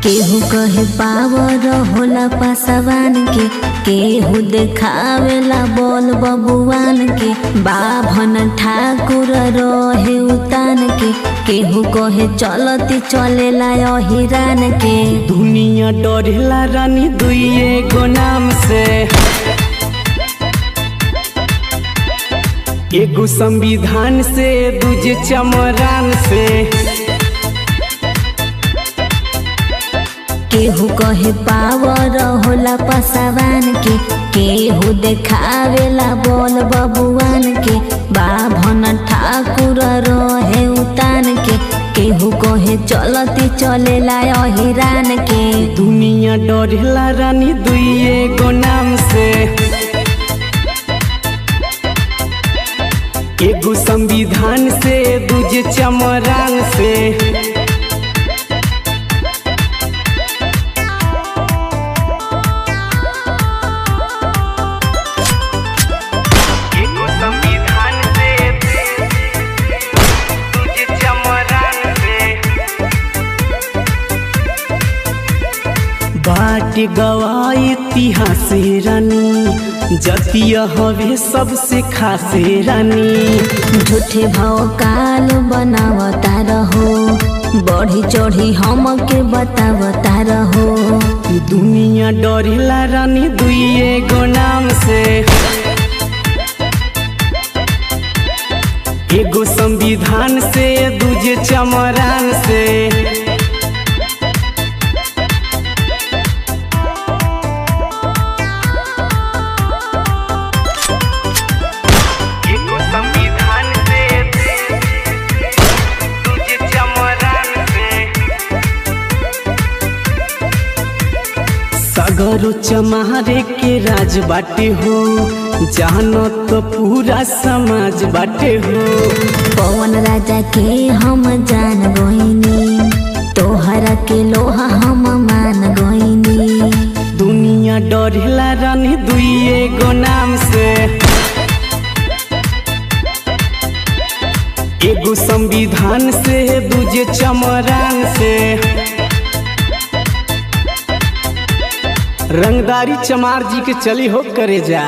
केहू कहे पावर होला पासवान के, केहू देखावेला बोल बबुआन के। बाभन ठाकुर रहे उतान के, केहू कहे चलती चलेला अहिरान के। दुनिया डरेला रानी दुइये गो नाम से, एगो संविधान से दूजे चमरान से। केहू कहे पावर होला पासवान के, केहू देखावेला बोल बबुआन के। बाभन ठाकुर रहे उतान के, केहू कहे चलती चलेला अहिरान के। दुनिया डरेला रानी दुइये गो नाम से, एगो संविधान से दूजे चमरान से। एगो संविधान से दूजे चमरान से। बाट गवाई इतिहास रानी, जतिया हवे सबसे खासे रानी। झूठे भाव काल बनावता रहो, बढ़ी चढ़ी हमके बतावता रहो। दुनिया डरेला रानी दुइये गो नाम से, एगो संविधान से दूजे चमरान से। एगो संविधान से दूजे चमरान से। सगरो चमारे के राज बाटे हो, जानो तो पूरा समाज बाटे हो। पवन राजा के हम जान गोइनी, तोहरा के लोहा हम मान गोइनी। दुनिया डरेला रानी दुइये गो नाम से, एगो संविधान से दूजे चमरान से। रंगदारी चमार जी के चली हो करे जा।